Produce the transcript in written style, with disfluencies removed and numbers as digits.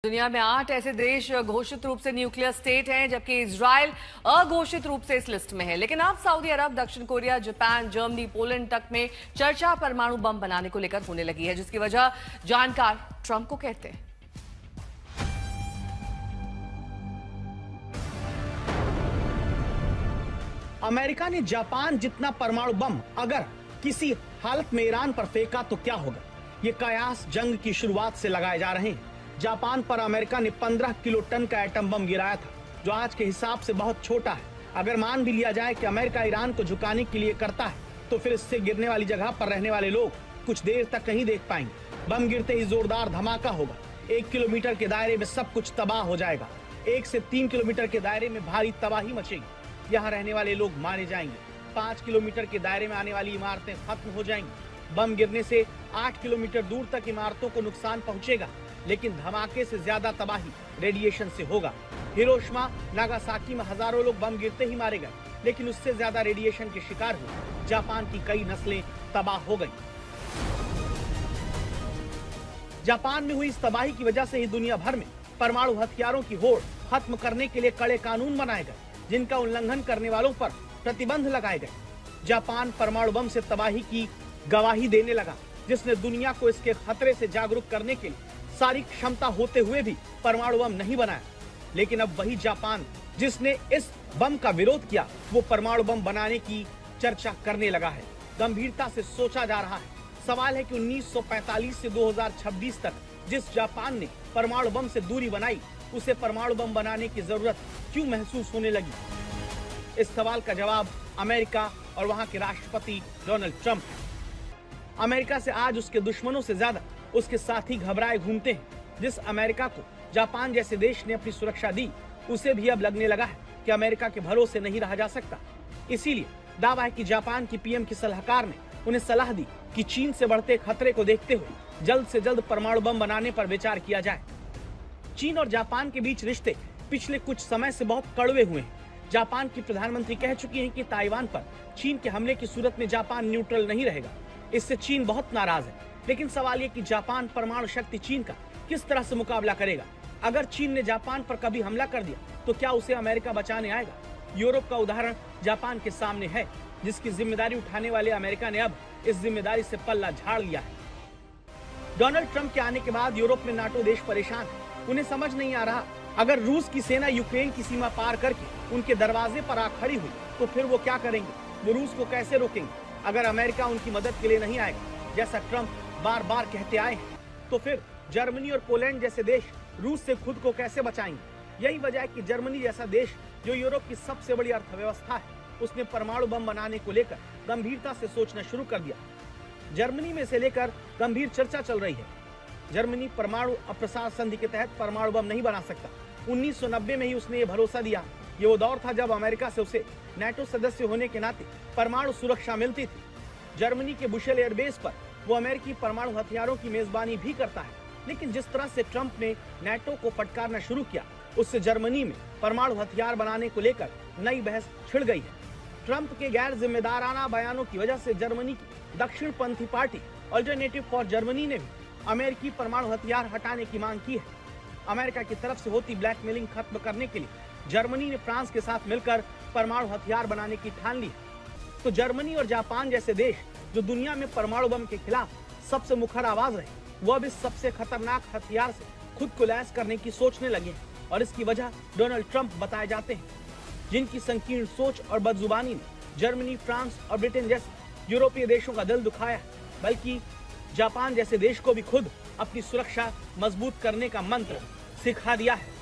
दुनिया में 8 ऐसे देश घोषित रूप से न्यूक्लियर स्टेट हैं, जबकि इजराइल अघोषित रूप से इस लिस्ट में है। लेकिन अब सऊदी अरब, दक्षिण कोरिया, जापान, जर्मनी, पोलैंड तक में चर्चा परमाणु बम बनाने को लेकर होने लगी है, जिसकी वजह जानकार ट्रंप को कहते हैं। अमेरिका ने जापान जितना परमाणु बम अगर किसी हालत में ईरान पर फेंका तो क्या होगा, ये कयास जंग की शुरुआत से लगाए जा रहे हैं। जापान पर अमेरिका ने 15 किलो टन का एटम बम गिराया था, जो आज के हिसाब से बहुत छोटा है। अगर मान भी लिया जाए कि अमेरिका ईरान को झुकाने के लिए करता है, तो फिर इससे गिरने वाली जगह पर रहने वाले लोग कुछ देर तक नहीं देख पाएंगे। बम गिरते ही जोरदार धमाका होगा। 1 किलोमीटर के दायरे में सब कुछ तबाह हो जाएगा। 1 से 3 किलोमीटर के दायरे में भारी तबाही मचेगी। यहाँ रहने वाले लोग मारे जाएंगे। 5 किलोमीटर के दायरे में आने वाली इमारतें खत्म हो जाएंगी। बम गिरने से 8 किलोमीटर दूर तक इमारतों को नुकसान पहुंचेगा, लेकिन धमाके से ज्यादा तबाही रेडिएशन से होगा। हिरोशिमा, नागासाकी में हजारों लोग बम गिरते ही मारे गए, लेकिन उससे ज्यादा रेडिएशन के शिकार हुए। जापान की कई नस्लें तबाह हो गईं। जापान में हुई इस तबाही की वजह से ही दुनिया भर में परमाणु हथियारों की होड़ खत्म करने के लिए कड़े कानून बनाए गए, जिनका उल्लंघन करने वालों पर प्रतिबंध लगाए गए। जापान परमाणु बम से तबाही की गवाही देने लगा, जिसने दुनिया को इसके खतरे से जागरूक करने के लिए सारी क्षमता होते हुए भी परमाणु बम नहीं बनाया। लेकिन अब वही जापान जिसने इस बम का विरोध किया, वो परमाणु बम बनाने की चर्चा करने लगा है। गंभीरता से सोचा जा रहा है। सवाल है कि 1945 से 2026 तक जिस जापान ने परमाणु बम से दूरी बनाई, उसे परमाणु बम बनाने की जरूरत क्यों महसूस होने लगी? इस सवाल का जवाब अमेरिका और वहां के राष्ट्रपति डोनाल्ड ट्रंप है। अमेरिका से आज उसके दुश्मनों से ज्यादा उसके साथी घबराए घूमते हैं। जिस अमेरिका को जापान जैसे देश ने अपनी सुरक्षा दी, उसे भी अब लगने लगा है कि अमेरिका के भरोसे नहीं रहा जा सकता। इसीलिए दावा है कि जापान की पीएम की सलाहकार ने उन्हें सलाह दी कि चीन से बढ़ते खतरे को देखते हुए जल्द से जल्द परमाणु बम बनाने पर विचार किया जाए। चीन और जापान के बीच रिश्ते पिछले कुछ समय से बहुत कड़वे हुए हैं। जापान की प्रधानमंत्री कह चुकी हैं कि ताइवान पर चीन के हमले की सूरत में जापान न्यूट्रल नहीं रहेगा। इससे चीन बहुत नाराज है। लेकिन सवाल ये कि जापान परमाणु शक्ति चीन का किस तरह से मुकाबला करेगा? अगर चीन ने जापान पर कभी हमला कर दिया, तो क्या उसे अमेरिका बचाने आएगा? यूरोप का उदाहरण जापान के सामने है, जिसकी जिम्मेदारी उठाने वाले अमेरिका ने अब इस जिम्मेदारी से पल्ला झाड़ लिया है। डोनाल्ड ट्रंप के आने के बाद यूरोप में नाटो देश परेशान है। उन्हें समझ नहीं आ रहा, अगर रूस की सेना यूक्रेन की सीमा पार करके उनके दरवाजे पर आ खड़ी हुई, तो फिर वो क्या करेंगे? वो रूस को कैसे रोकेंगे? अगर अमेरिका उनकी मदद के लिए नहीं आएगा, जैसा ट्रंप बार बार कहते आए हैं, तो फिर जर्मनी और पोलैंड जैसे देश रूस से खुद को कैसे बचाएंगे? यही वजह है कि जर्मनी जैसा देश, जो यूरोप की सबसे बड़ी अर्थव्यवस्था है, उसने परमाणु बम बनाने को लेकर गंभीरता से सोचना शुरू कर दिया। जर्मनी में से लेकर गंभीर चर्चा चल रही है। जर्मनी परमाणु अप्रसार संधि के तहत परमाणु बम नहीं बना सकता। 1990 में ही उसने ये भरोसा दिया। ये वो दौर था जब अमेरिका से उसे नाटो सदस्य होने के नाते परमाणु सुरक्षा मिलती थी। जर्मनी के बुशेल एयरबेस पर वो अमेरिकी परमाणु हथियारों की मेजबानी भी करता है। लेकिन जिस तरह से ट्रंप ने नाटो को फटकारना शुरू किया, उससे जर्मनी में परमाणु हथियार बनाने को लेकर नई बहस छिड़ गई है। ट्रंप के गैर जिम्मेदाराना बयानों की वजह से जर्मनी की दक्षिणपंथी पार्टी अल्टरनेटिव फॉर जर्मनी ने भी अमेरिकी परमाणु हथियार हटाने की मांग की है। अमेरिका की तरफ से होती ब्लैकमेलिंग खत्म करने के लिए जर्मनी ने फ्रांस के साथ मिलकर परमाणु हथियार बनाने की ठान ली है। तो जर्मनी और जापान जैसे देश, जो दुनिया में परमाणु बम के खिलाफ सबसे मुखर आवाज रहे, वो अब इस सबसे खतरनाक हथियार से खुद को लैस करने की सोचने लगे हैं। और इसकी वजह डोनाल्ड ट्रंप बताए जाते हैं, जिनकी संकीर्ण सोच और बदजुबानी ने जर्मनी, फ्रांस और ब्रिटेन जैसे यूरोपीय देशों का दिल दुखाया है, बल्कि जापान जैसे देश को भी खुद अपनी सुरक्षा मजबूत करने का मंत्र सिखा दिया है।